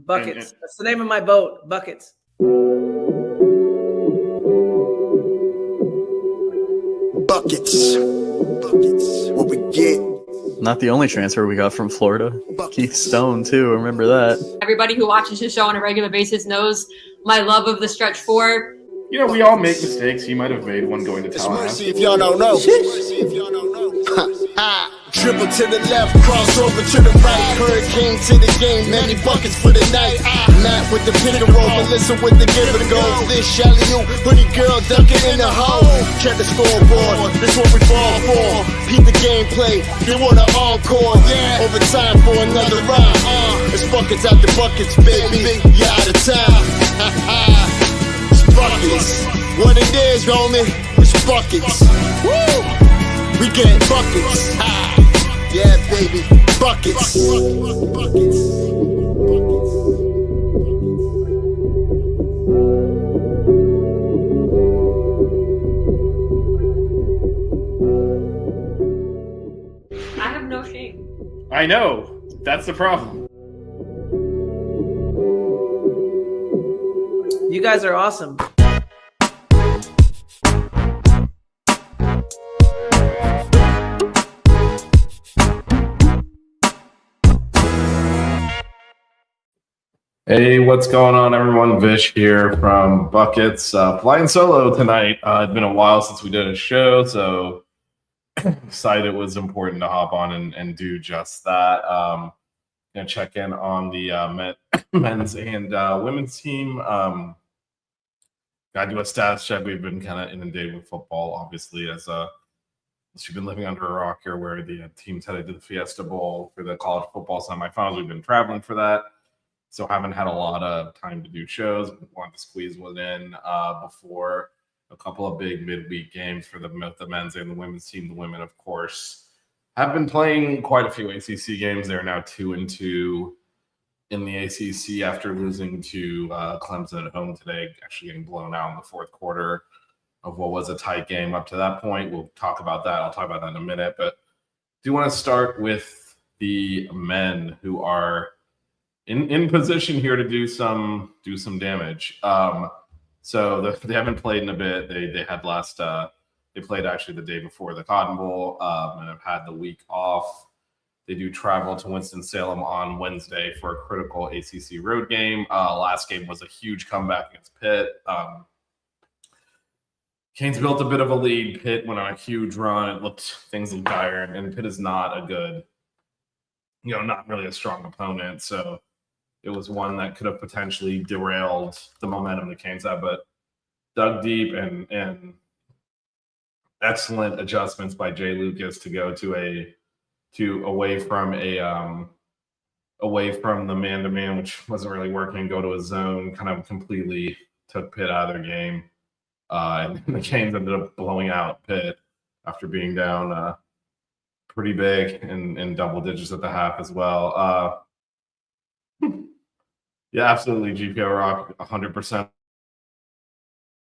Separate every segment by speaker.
Speaker 1: Buckets. That's the name of my boat. Buckets.
Speaker 2: Buckets. What we get.
Speaker 3: Not the only transfer we got from Florida. Keith Stone, too. Remember that.
Speaker 4: Everybody who watches his show on a regular basis knows my love of the stretch four.
Speaker 5: You know, we all make mistakes. He might have made one going to
Speaker 2: Mercy
Speaker 5: Tallahassee.
Speaker 2: if y'all don't know. Dribble to the left, crossover to the right. Hurricane to the game, many buckets for the night. Matt with the pick and roll, Melissa with the give and go. This Shelly-U, hoodie girl dunking in the hole. Check the scoreboard, this what we fall for. Peep the gameplay, they want an encore. Overtime for another round. It's buckets out the buckets, baby. You out of time. Buckets, what it is, homie, it's buckets. Woo! We get buckets. Yeah, baby, buckets.
Speaker 4: I have no shame.
Speaker 5: I know. That's the problem.
Speaker 1: You guys are awesome.
Speaker 5: Hey, what's going on, everyone? Vish here from Buckets. Flying solo tonight. It's been a while since we did a show, so decided it was important to hop on and do just that. Gonna check in on the men's and women's team. Gotta do a status check. We've been kind of inundated with football, obviously, as you've been living under a rock here, where the team's headed to the Fiesta Bowl for the college football semifinals. We've been traveling for that, so haven't had a lot of time to do shows. Wanted to squeeze one in before a couple of big midweek games for the men's and the women's team. The women, of course, have been playing quite a few ACC games. They're now 2-2 in the ACC after losing to Clemson at home today, actually getting blown out in the fourth quarter of what was a tight game up to that point. We'll talk about that. I'll talk about that in a minute. But do want to start with the men who are in position here to do some damage. So they haven't played in a bit. They had they played actually the day before the Cotton Bowl and have had the week off. They do travel to Winston-Salem on Wednesday for a critical ACC road game. Last game was a huge comeback against Pitt. Canes built a bit of a lead. Pitt went on a huge run. Things looked dire, and Pitt is not a good, not really a strong opponent. So it was one that could have potentially derailed the momentum the Canes had, but dug deep and excellent adjustments by Jay Lucas to go away from the man-to-man, which wasn't really working, go to a zone, kind of completely took Pitt out of their game. And the Canes ended up blowing out Pitt after being down pretty big in double digits at the half as well. Yeah, absolutely. GPO Rock 100%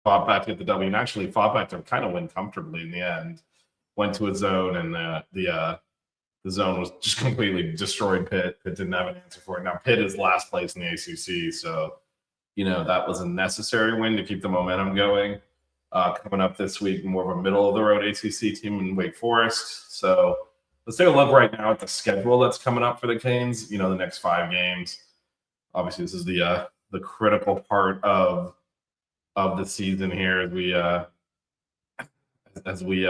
Speaker 5: fought back to get the W, and actually fought back to kind of win comfortably in the end. Went to a zone, and the zone was just completely destroyed Pitt. Pitt didn't have an answer for it. Now Pitt is last place in the ACC, so that was a necessary win to keep the momentum going. Coming up this week, more of a middle of the road ACC team in Wake Forest. So let's take a look right now at the schedule that's coming up for the Canes. The next 5 games. Obviously, this is the critical part of the season here as we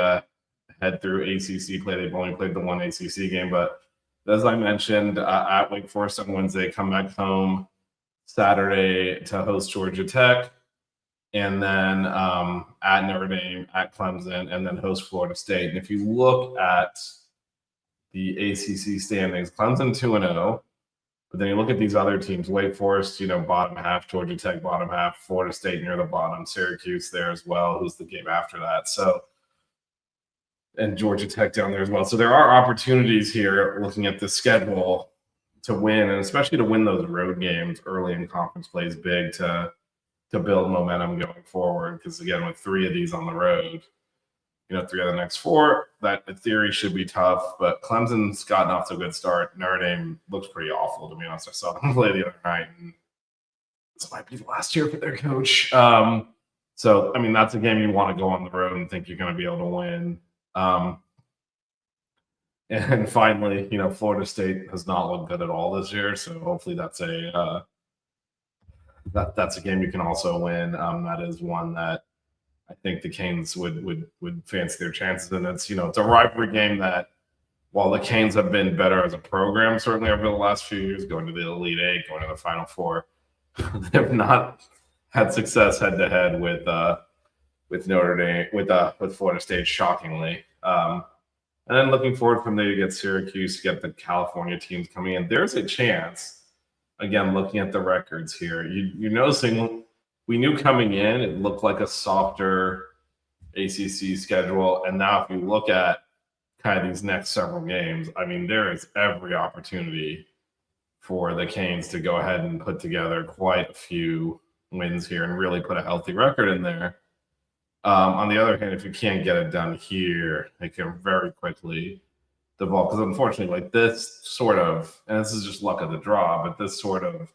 Speaker 5: head through ACC play. They've only played the one ACC game, but as I mentioned, at Wake Forest on Wednesday, come back home Saturday to host Georgia Tech, and then at Notre Dame, at Clemson, and then host Florida State. And if you look at the ACC standings, Clemson 2-0, but then you look at these other teams, Wake Forest, bottom half, Georgia Tech bottom half, Florida State near the bottom, Syracuse there as well, who's the game after that. So, and Georgia Tech down there as well. So there are opportunities here looking at the schedule to win, and especially to win those road games early in conference play is big to build momentum going forward. Because again, with 3 of these on the road, 3 out of the next 4. That in theory should be tough, but Clemson's gotten off to a good start. Notre Dame looks pretty awful, to be honest. I saw them play the other night, and this might be the last year for their coach. So, I mean, that's a game you want to go on the road and think you're going to be able to win. And finally, Florida State has not looked good at all this year, so hopefully that's that's a game you can also win. That is one that I think the Canes would fancy their chances in. It's it's a rivalry game that, while the Canes have been better as a program certainly over the last few years, going to the Elite Eight, going to the Final Four, they have not had success head to head with Notre Dame, with Florida State, shockingly. And then looking forward from there, you get Syracuse, you get the California teams coming in. There's a chance, again, looking at the records here, you're noticing we knew coming in it looked like a softer ACC schedule. And now if you look at kind of these next several games, I mean, there is every opportunity for the Canes to go ahead and put together quite a few wins here and really put a healthy record in there. On the other hand, if you can't get it done here, it can very quickly devolve. Because unfortunately, like this sort of, and this is just luck of the draw, but this sort of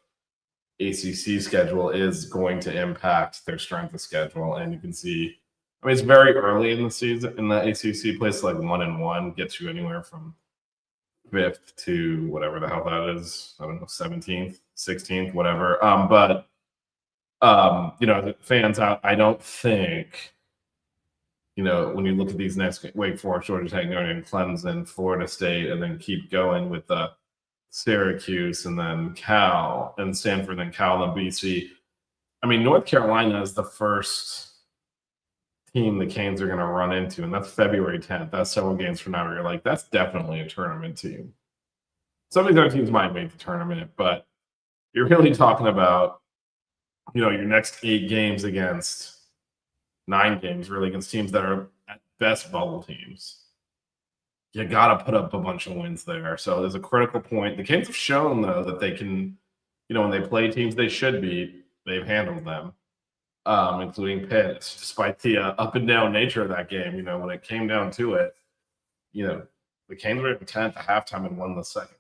Speaker 5: ACC schedule is going to impact their strength of schedule. And you can see, I mean, it's very early in the season in the ACC. Places like 1-1 gets you anywhere from 5th to whatever the hell that is. I don't know, 17th, 16th, whatever. But the fans out, I don't think, when you look at these next Wake Forest, Georgia Tech, Notre Dame, Clemson, Florida State, and then keep going with the Syracuse and then Cal and Stanford, then Cal and BC. I mean, North Carolina is the first team the Canes are going to run into, and that's February 10th. That's several games from now. Where you're like, that's definitely a tournament team. Some of these other teams might make the tournament, but you're really talking about, your next 8 games against 9 games, really, against teams that are at best bubble teams. You got to put up a bunch of wins there. So there's a critical point. The Canes have shown, though, that they can, when they play teams they should beat, they've handled them, including Pitt, despite the up and down nature of that game. When it came down to it, the Canes were at 10 at the halftime and won the second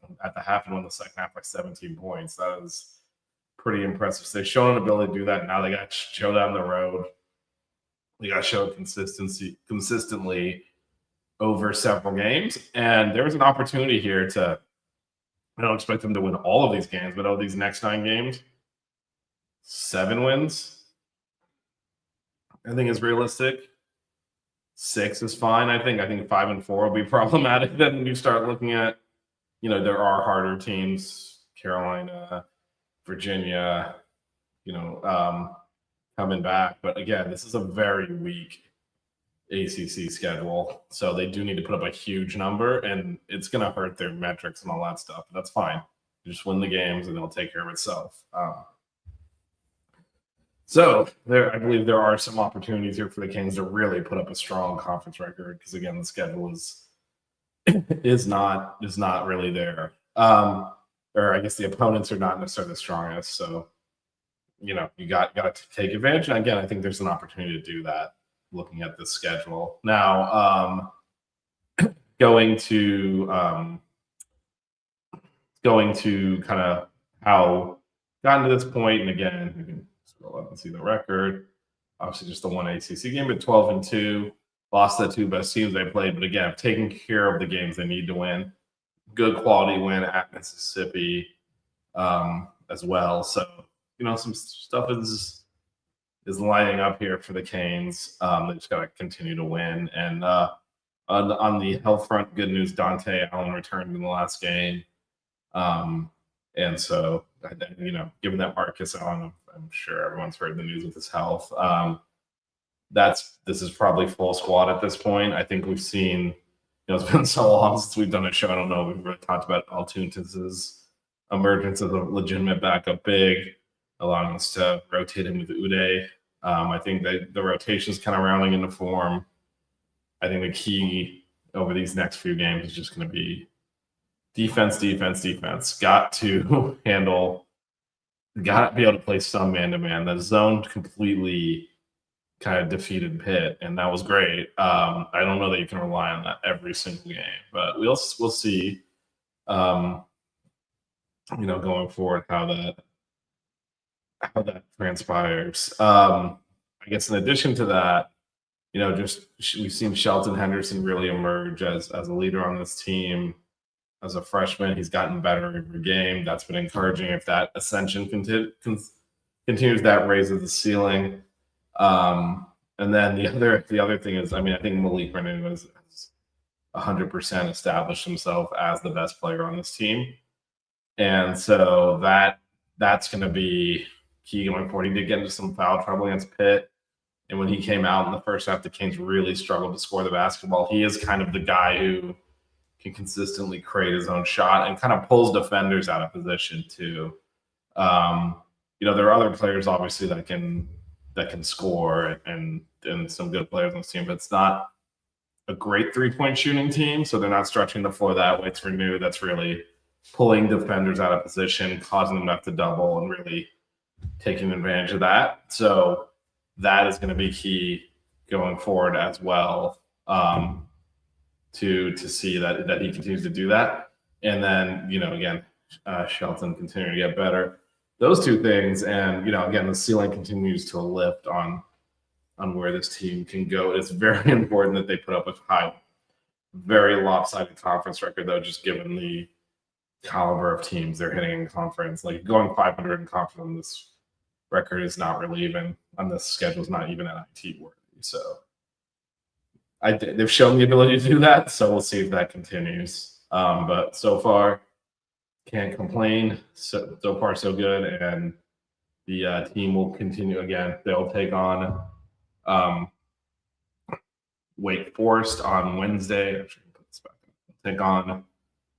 Speaker 5: half by 17 points. That is pretty impressive. So they've shown an ability to do that. Now they got to show down the road. They got to show consistently over several games. And there was an opportunity here to, I don't expect them to win all of these games, but of these next 9 games, 7 wins, I think is realistic. 6 is fine. I think 5 and 4 will be problematic. Then you start looking at, there are harder teams, Carolina, Virginia, coming back. But again, this is a very weak ACC schedule. So they do need to put up a huge number, and it's going to hurt their metrics and all that stuff. But that's fine. You just win the games, and it'll take care of itself. So I believe there are some opportunities here for the Canes to really put up a strong conference record, because again, the schedule is not really there. Or I guess the opponents are not necessarily the strongest. So, you got to take advantage. And again, I think there's an opportunity to do that looking at the schedule. Now, going to kind of how gotten to this point, and again, you can scroll up and see the record. Obviously, just the one ACC game, but 12-2, lost the 2 best teams they played. But again, taking care of the games they need to win. Good quality win at Mississippi as well. So, some stuff is lining up here for the Canes. They just got to continue to win. And on the health front, good news, Dante Allen returned in the last game. And so, given that Marcus Allen, I'm sure everyone's heard the news with his health. This is probably full squad at this point. I think we've seen, it's been so long since we've done a show. I don't know if we've really talked about Altuntas's emergence as a legitimate backup big, allowing us to rotate him with Uday. I think that the rotation is kind of rounding into form. I think the key over these next few games is just going to be defense. Got to be able to play some man-to-man. The zone completely kind of defeated Pitt, and that was great. I don't know that you can rely on that every single game, but we'll see. Going forward, how that transpires. I guess in addition to that, we've seen Shelton Henderson really emerge as a leader on this team. As a freshman, he's gotten better every game. That's been encouraging. If that ascension continues, that raises the ceiling. And then the other thing is, I think Malik Reneau has 100% established himself as the best player on this team. And so that's going to be key going forward. He did get into some foul trouble against Pitt. And when he came out in the first half, the Canes really struggled to score the basketball. He is kind of the guy who can consistently create his own shot and kind of pulls defenders out of position too. There are other players obviously that can score and some good players on this team, but it's not a great 3-point shooting team. So they're not stretching the floor that way. It's Reneau that's really pulling defenders out of position, causing them to have to double, and really taking advantage of that. So that is going to be key going forward as well, to see that he continues to do that. And then, again, Shelton continuing to get better. Those two things, and, again, the ceiling continues to lift on where this team can go. It's very important that they put up a very lopsided conference record, though, just given the caliber of teams they're hitting in conference. Like, going 500 in conference on this record is not really even on this schedule, is not even NIT worthy. So they've shown the ability to do that, so we'll see if that continues. But so far, can't complain. So far, so good. And the team will continue. Again, they'll take on Wake Forest on Wednesday. Take on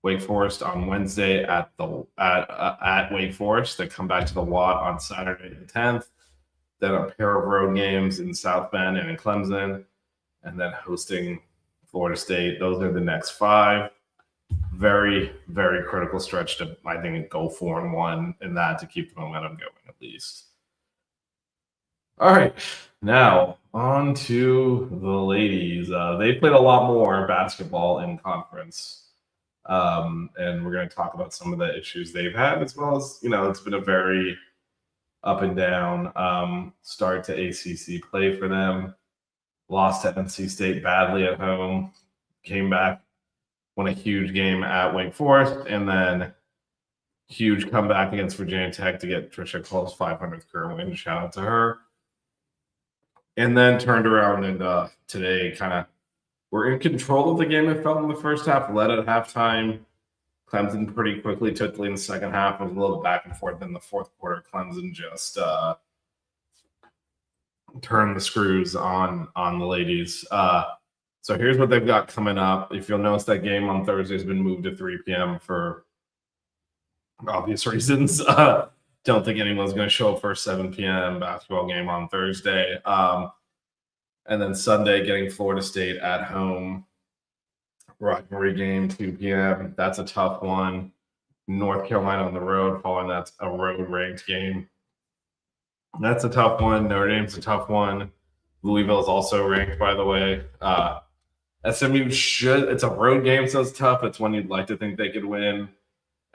Speaker 5: Wake Forest on Wednesday at Wake Forest. They come back to the Watt on Saturday the 10th. Then a pair of road games in South Bend and in Clemson, and then hosting Florida State. Those are the next 5. Very, very critical stretch to, I think, go 4-1 in that to keep the momentum going at least. All right, now on to the ladies. They played a lot more basketball in conference. And we're going to talk about some of the issues they've had, as well as, it's been a very up and down start to ACC play for them. Lost to NC State badly at home, came back, won a huge game at Wake Forest, and then huge comeback against Virginia Tech to get Trisha Cole's 500th career win. Shout out to her. And then turned around and today kind of were in control of the game, it felt, in the first half, led at halftime. Clemson pretty quickly took the lead in the second half. It was a little back and forth in the fourth quarter. Clemson just turned the screws on the ladies. So here's what they've got coming up. If you'll notice, that game on Thursday has been moved to 3 p.m. for obvious reasons. Don't think anyone's going to show up for a 7 p.m. basketball game on Thursday. And then Sunday, getting Florida State at home. Rivalry game, 2 p.m. That's a tough one. North Carolina on the road, following that's a road-ranked game. That's a tough one. Notre Dame's a tough one. Louisville is also ranked, by the way. SMU it's a road game, so it's tough. It's one you'd like to think they could win.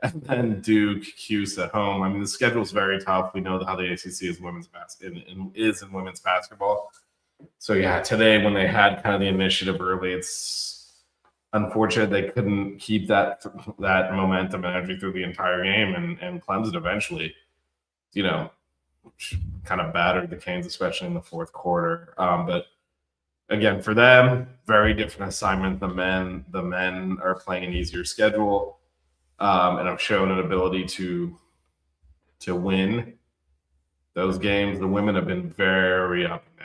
Speaker 5: And then Duke, Cuse at home. The schedule's very tough. We know how the ACC is in women's basketball. So, yeah, today when they had kind of the initiative early, it's unfortunate they couldn't keep that momentum and energy through the entire game. And Clemson eventually, kind of battered the Canes, especially in the fourth quarter. But, again, for them, very different assignment. The men are playing an easier schedule and have shown an ability to win those games. The women have been very up and down.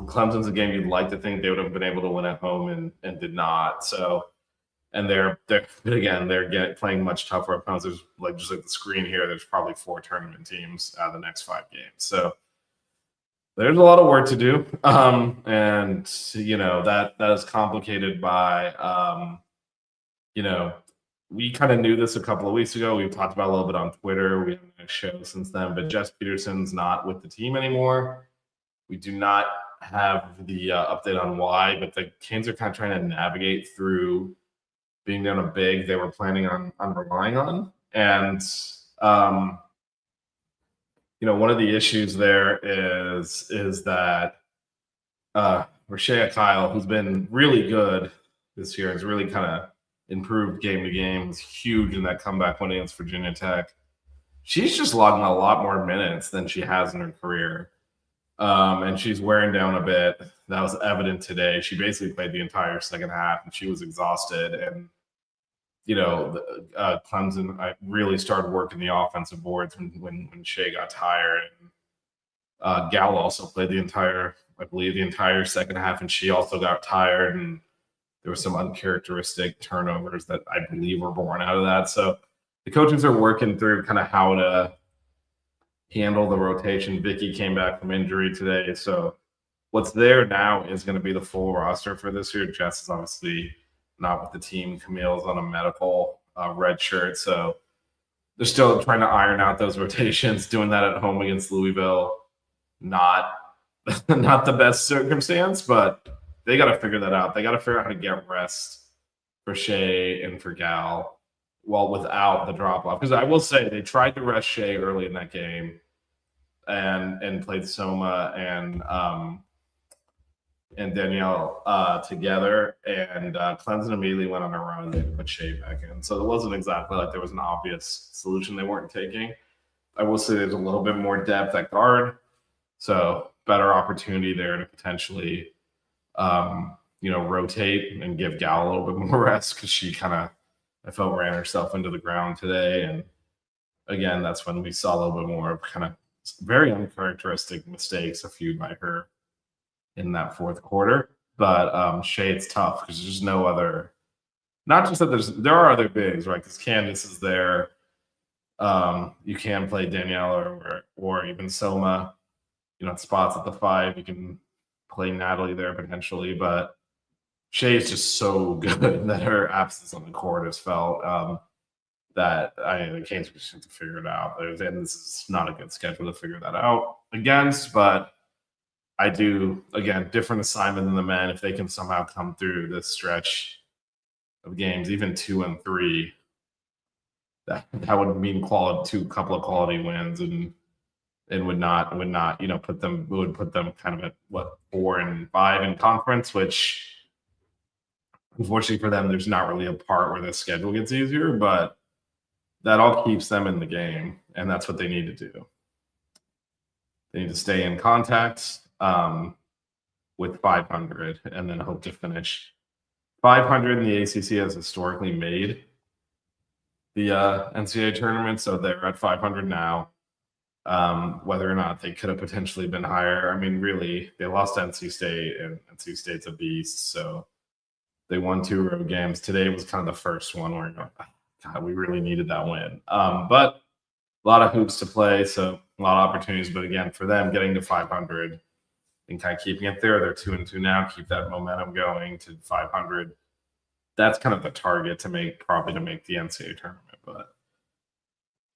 Speaker 5: Clemson's a game you'd like to think they would have been able to win at home and did not. So, and they're playing much tougher opponents. There's just like the screen here, there's probably 4 tournament teams out of the next 5 games. So there's a lot of work to do. And that is complicated by we kind of knew this a couple of weeks ago. We've talked about it a little bit on Twitter. We haven't had a show since then, but Jess Peterson's not with the team anymore. We do not have the update on why, but the Canes are kind of trying to navigate through being down a big they were planning on relying on. And, one of the issues there is that Rashea Kyle, who's been really good this year, has really kind of improved game to game, was huge in that comeback win against Virginia Tech. She's just logging a lot more minutes than she has in her career. And she's wearing down a bit. That was evident today. She basically played the entire second half, and she was exhausted. And, Clemson really started working the offensive boards when Shea got tired. And, Gal also played the entire second half, and she also got tired. And there were some uncharacteristic turnovers that I believe were born out of that. So the coaches are working through kind of how to handle the rotation. Vicky came back from injury today. So what's there now is going to be the full roster for this year. Jess is obviously not with the team. Camille's on a medical red shirt. So they're still trying to iron out those rotations, doing that at home against Louisville. Not the best circumstance, but they got to figure that out. They got to figure out how to get rest for Shea and for Gal without the drop off. Because I will say they tried to rest Shea early in that game and played Soma and Danielle together, and Clemson immediately went on a run. They put Shea back in. So it wasn't exactly like there was an obvious solution they weren't taking. I will say there's a little bit more depth at guard. So better opportunity there to potentially, rotate and give Gal a little bit more rest, because she I felt ran herself into the ground today. And again, that's when we saw a little bit more of kind of very uncharacteristic mistakes, a few by her in that fourth quarter. But Shea, it's tough because there's no other, not just that there are other bigs, right? Because Candace is there. You can play Danielle or even Soma, spots at the 5. You can play Natalie there potentially, but Shea is just so good that her absence on the court has felt that the Canes just have to figure it out. And this is not a good schedule to figure that out against, but I do, again, different assignment than the men. If they can somehow come through this stretch of games, even 2 and 3, that would mean couple of quality wins, and would not put them kind of at 4 and 5 in conference, which unfortunately for them, there's not really a part where the schedule gets easier, but that all keeps them in the game, and that's what they need to do. They need to stay in contact with 500 and then hope to finish 500. In the ACC has historically made the NCAA tournament, so they're at 500 now. Whether or not they could have potentially been higher, I mean, really, they lost to NC State, and NC State's a beast, so they won 2 road games. Today was kind of the first one where, God, we really needed that win. But a lot of hoops to play, so a lot of opportunities. But again, for them, getting to 500 and kind of keeping it there, they're 2 and 2 now. Keep that momentum going to 500. That's kind of the target to make the NCAA tournament. But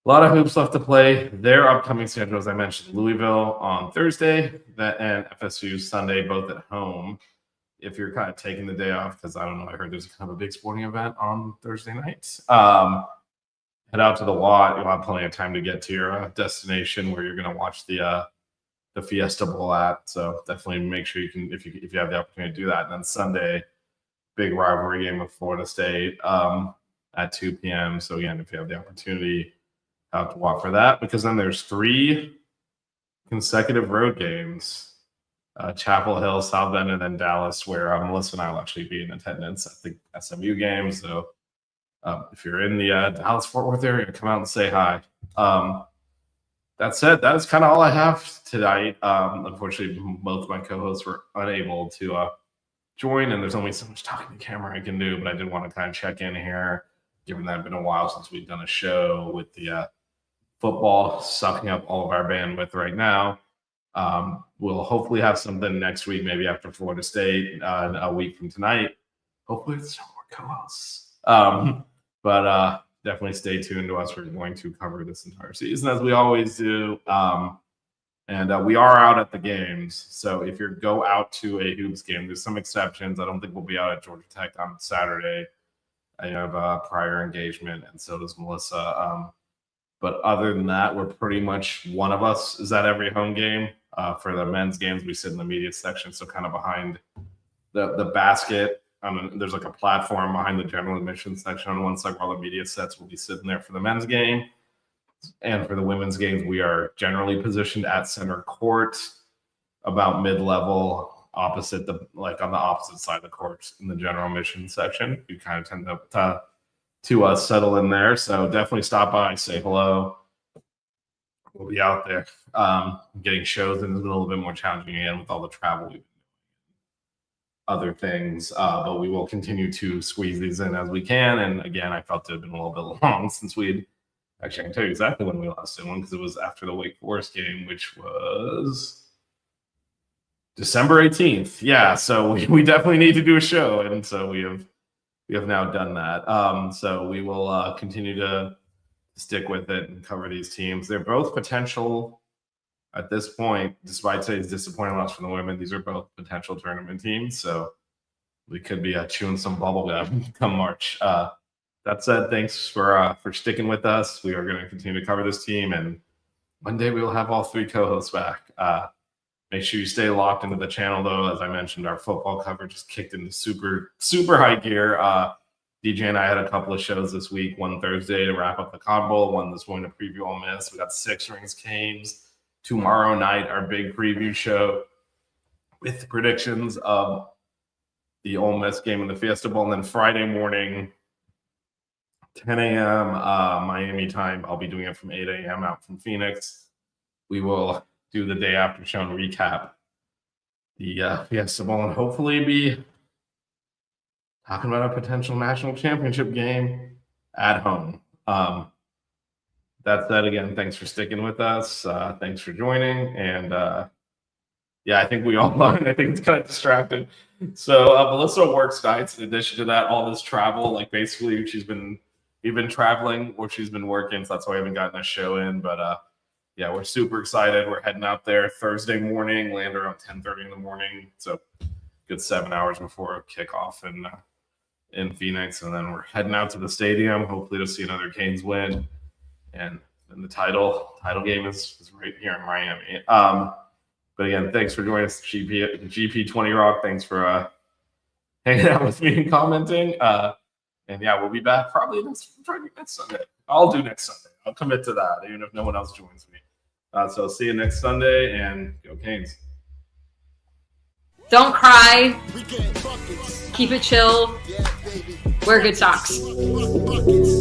Speaker 5: a lot of hoops left to play. Their upcoming schedule, as I mentioned, Louisville on Thursday, and FSU Sunday, both at home. If you're kind of taking the day off, because I don't know, I heard there's kind of a big sporting event on Thursday night. Head out to the lot. You'll have plenty of time to get to your destination where you're going to watch the Fiesta Bowl at. So definitely make sure you can, if you have the opportunity to do that. And then Sunday, big rivalry game with Florida State at 2 p.m. So again, if you have the opportunity, have to watch for that, because then there's 3 consecutive road games. Chapel Hill, South Bend, and then Dallas, where Melissa and I will actually be in attendance at the SMU game. So if you're in the Dallas-Fort Worth area, come out and say hi. That said, that's kind of all I have tonight. Unfortunately, both of my co-hosts were unable to join, and there's only so much talking to camera I can do, but I did want to kind of check in here, given that it's been a while since we've done a show with the football sucking up all of our bandwidth right now. We'll hopefully have something next week, maybe after Florida State, a week from tonight. Hopefully it's no more co-hosts. But definitely stay tuned to us. We're going to cover this entire season as we always do. And And we are out at the games. So if you go out to a Hoops game, there's some exceptions. I don't think we'll be out at Georgia Tech on Saturday. I have a prior engagement, and so does Melissa. But other than that, we're pretty much one of us is at every home game. For the men's games, we sit in the media section, so kind of behind the basket. There's like a platform behind the general admission section on one side where all the media sets will be sitting there for the men's game. And for the women's games, we are generally positioned at center court, about mid-level, opposite on the opposite side of the court in the general admission section. You kind of tend to settle in there. So definitely stop by, say hello. We'll be out there. Getting shows in is a little bit more challenging again with all the travel we've been doing, other things. But we will continue to squeeze these in as we can. And again, I felt it had been a little bit long since we'd actually, I can tell you exactly when we last did one because it was after the Wake Forest game, which was December 18th. Yeah, so we definitely need to do a show. And so we have now done that. So we will continue to stick with it and cover these teams. They're both potential at this point, despite today's disappointing loss from the women. These are both potential tournament teams. So we could be chewing some bubble gum come March. That said, thanks for sticking with us. We are going to continue to cover this team, and one day we will have all three co-hosts back. Make sure you stay locked into the channel, though. As I mentioned, our football coverage is kicked into super high gear. DJ and I had a couple of shows this week. One Thursday to wrap up the Cotton Bowl. One this morning to preview Ole Miss. We got 6 Rings games. Tomorrow night, our big preview show with predictions of the Ole Miss game in the Fiesta Bowl. And then Friday morning, 10 a.m. Miami time. I'll be doing it from 8 a.m. out from Phoenix. We will do the day after show and recap the Fiesta Bowl and hopefully be talking about a potential national championship game at home. That said, again, thanks for sticking with us. Thanks for joining. And I think we all learned. I think it's kind of distracted. So Melissa works nights. In addition to that, all this travel, like basically we've been traveling or she's been working. So that's why we haven't gotten a show in. But we're super excited. We're heading out there Thursday morning, land around 10:30 in the morning. So good 7 hours before kickoff in Phoenix. And then we're heading out to the stadium, hopefully to see another Canes win. And then the title game is right here in Miami. But again, thanks for joining us, GP20 Rock. Thanks for hanging out with me and commenting. We'll be back probably next Sunday. I'll do next Sunday. I'll commit to that, even if no one else joins me. So see you next Sunday, and go Canes.
Speaker 4: Don't cry. Keep it chill. Wear good socks.
Speaker 2: Buckets.